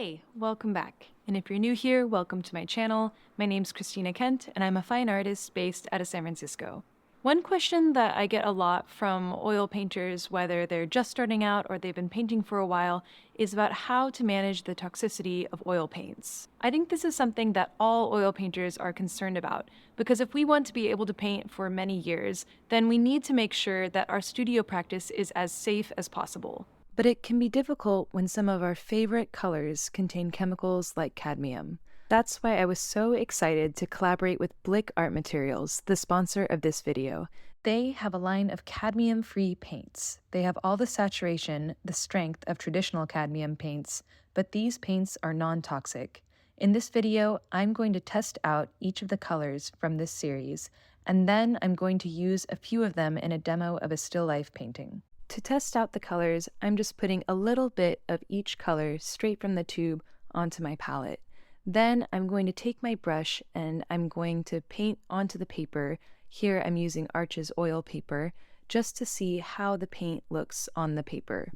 Hey, welcome back. And if you're new here, welcome to my channel. My name's Christina Kent, and I'm a fine artist based out of San Francisco. One question that I get a lot from oil painters, whether they're just starting out or they've been painting for a while, is about how to manage the toxicity of oil paints. I think this is something that all oil painters are concerned about, because if we want to be able to paint for many years, then we need to make sure that our studio practice is as safe as possible. But it can be difficult when some of our favorite colors contain chemicals like cadmium. That's why I was so excited to collaborate with Blick Art Materials, the sponsor of this video. They have a line of cadmium-free paints. They have all the saturation, the strength of traditional cadmium paints, but these paints are non-toxic. In this video, I'm going to test out each of the colors from this series, and then I'm going to use a few of them in a demo of a still life painting. To test out the colors, I'm just putting a little bit of each color straight from the tube onto my palette. Then I'm going to take my brush and I'm going to paint onto the paper. Here I'm using Arches oil paper just to see how the paint looks on the paper.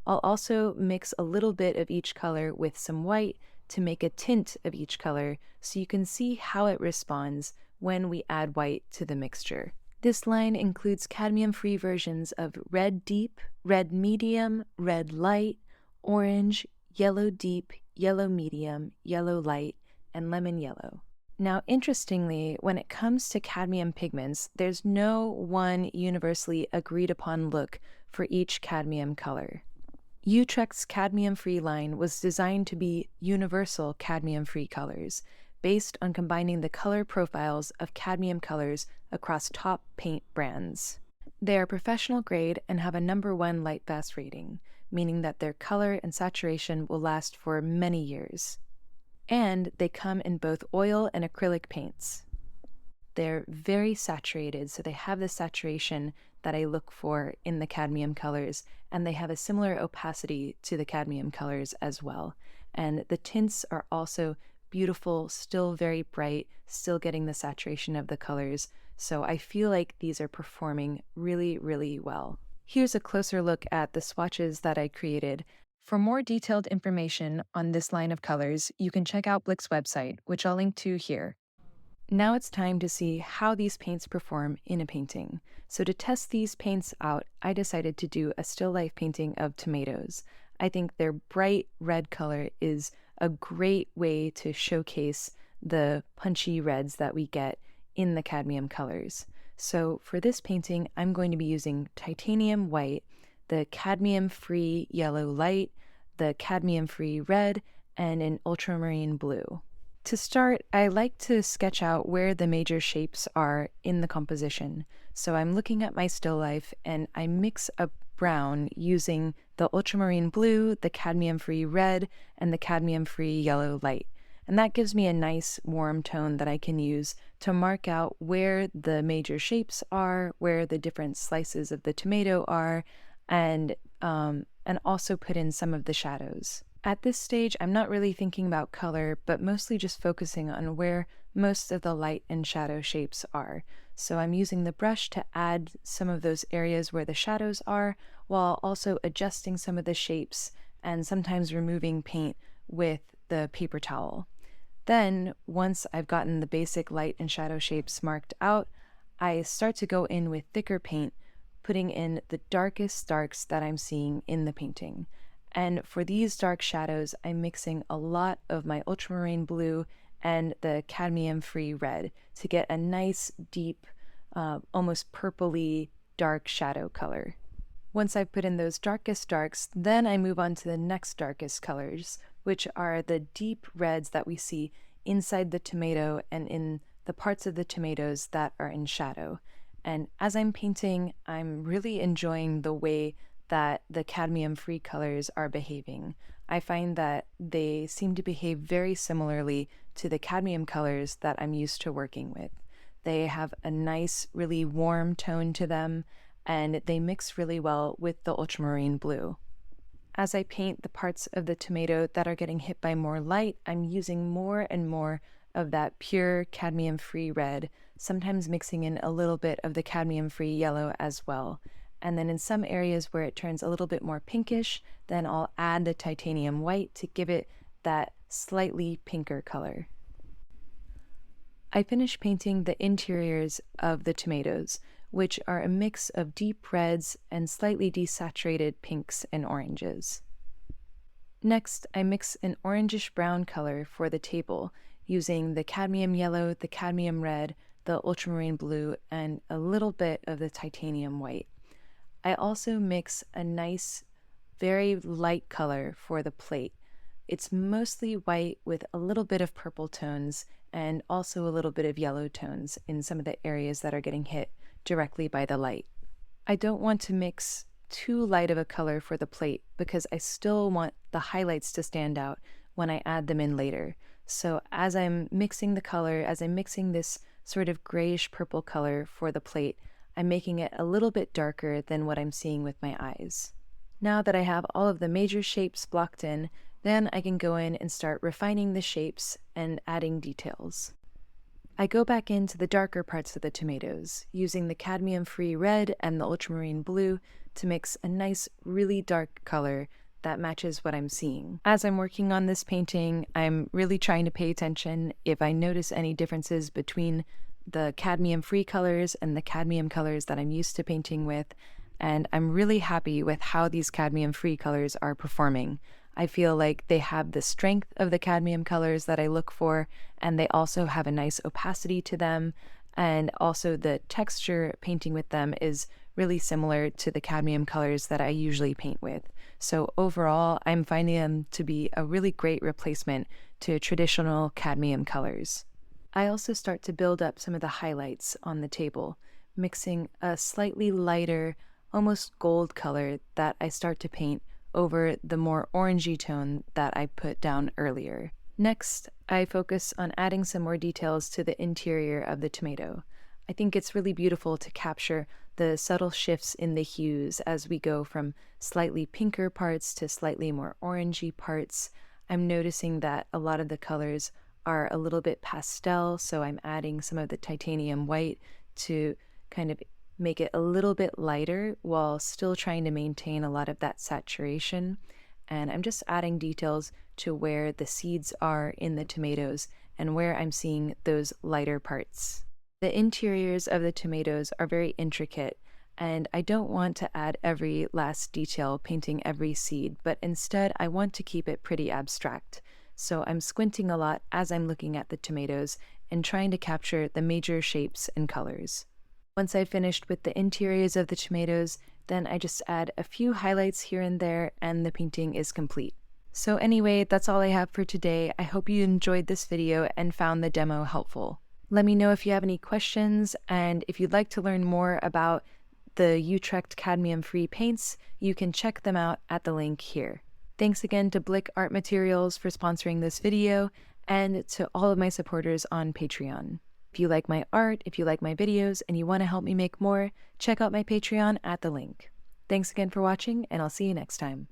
I'll also mix a little bit of each color with some white to make a tint of each color so you can see how it responds when we add white to the mixture. This line includes cadmium-free versions of red deep, red medium, red light, orange, yellow deep, yellow medium, yellow light, and lemon yellow. Now, interestingly, when it comes to cadmium pigments, there's no one universally agreed upon look for each cadmium color. Utrecht's cadmium-free line was designed to be universal cadmium-free colors, based on combining the color profiles of cadmium colors across top paint brands. They are professional grade and have a #1 light fast rating, meaning that their color and saturation will last for many years. And they come in both oil and acrylic paints. They're very saturated, so they have the saturation that I look for in the cadmium colors, and they have a similar opacity to the cadmium colors as well. And the tints are also beautiful, still very bright, still getting the saturation of the colors, so I feel like these are performing really, really well. Here's a closer look at the swatches that I created. For more detailed information on this line of colors, you can check out Blick's website, which I'll link to here. Now it's time to see how these paints perform in a painting. So to test these paints out, I decided to do a still life painting of tomatoes. I think their bright red color is a great way to showcase the punchy reds that we get in the cadmium colors. So for this painting, I'm going to be using titanium white, the cadmium-free yellow light, the cadmium-free red, and an ultramarine blue. To start, I like to sketch out where the major shapes are in the composition. So I'm looking at my still life and I mix a brown using the ultramarine blue, the cadmium-free red, and the cadmium-free yellow light. And that gives me a nice warm tone that I can use to mark out where the major shapes are, where the different slices of the tomato are, and also put in some of the shadows. At this stage, I'm not really thinking about color, but mostly just focusing on where most of the light and shadow shapes are. So I'm using the brush to add some of those areas where the shadows are, while also adjusting some of the shapes and sometimes removing paint with the paper towel. Then, once I've gotten the basic light and shadow shapes marked out, I start to go in with thicker paint, putting in the darkest darks that I'm seeing in the painting. And for these dark shadows, I'm mixing a lot of my ultramarine blue and the cadmium-free red to get a nice, deep, almost purpley dark shadow color. Once I've put in those darkest darks, then I move on to the next darkest colors, which are the deep reds that we see inside the tomato and in the parts of the tomatoes that are in shadow. And as I'm painting, I'm really enjoying the way that the cadmium-free colors are behaving. I find that they seem to behave very similarly to the cadmium colors that I'm used to working with. They have a nice, really warm tone to them, and they mix really well with the ultramarine blue. As I paint the parts of the tomato that are getting hit by more light, I'm using more and more of that pure cadmium-free red, sometimes mixing in a little bit of the cadmium-free yellow as well. And then in some areas where it turns a little bit more pinkish, then I'll add the titanium white to give it that slightly pinker color. I finished painting the interiors of the tomatoes, which are a mix of deep reds and slightly desaturated pinks and oranges. Next, I mix an orangish-brown color for the table using the cadmium yellow, the cadmium red, the ultramarine blue, and a little bit of the titanium white. I also mix a nice, very light color for the plate. It's mostly white with a little bit of purple tones and also a little bit of yellow tones in some of the areas that are getting hit directly by the light. I don't want to mix too light of a color for the plate because I still want the highlights to stand out when I add them in later. So as I'm mixing the color, as I'm mixing this sort of grayish purple color for the plate, I'm making it a little bit darker than what I'm seeing with my eyes. Now that I have all of the major shapes blocked in, then I can go in and start refining the shapes and adding details. I go back into the darker parts of the tomatoes, using the cadmium-free red and the ultramarine blue to mix a nice, really dark color that matches what I'm seeing. As I'm working on this painting, I'm really trying to pay attention if I notice any differences between the cadmium-free colors and the cadmium colors that I'm used to painting with, and I'm really happy with how these cadmium-free colors are performing. I feel like they have the strength of the cadmium colors that I look for, and they also have a nice opacity to them, and also the texture painting with them is really similar to the cadmium colors that I usually paint with. So overall, I'm finding them to be a really great replacement to traditional cadmium colors. I also start to build up some of the highlights on the table, mixing a slightly lighter, almost gold color that I start to paint over the more orangey tone that I put down earlier. Next, I focus on adding some more details to the interior of the tomato. I think it's really beautiful to capture the subtle shifts in the hues as we go from slightly pinker parts to slightly more orangey parts. I'm noticing that a lot of the colors are a little bit pastel, so I'm adding some of the titanium white to kind of make it a little bit lighter while still trying to maintain a lot of that saturation. And I'm just adding details to where the seeds are in the tomatoes and where I'm seeing those lighter parts. The interiors of the tomatoes are very intricate, and I don't want to add every last detail painting every seed, but instead I want to keep it pretty abstract. So I'm squinting a lot as I'm looking at the tomatoes and trying to capture the major shapes and colors. Once I've finished with the interiors of the tomatoes, then I just add a few highlights here and there and the painting is complete. So anyway, that's all I have for today. I hope you enjoyed this video and found the demo helpful. Let me know if you have any questions, and if you'd like to learn more about the Utrecht cadmium-free paints, you can check them out at the link here. Thanks again to Blick Art Materials for sponsoring this video, and to all of my supporters on Patreon. If you like my art, if you like my videos, and you want to help me make more, check out my Patreon at the link. Thanks again for watching, and I'll see you next time.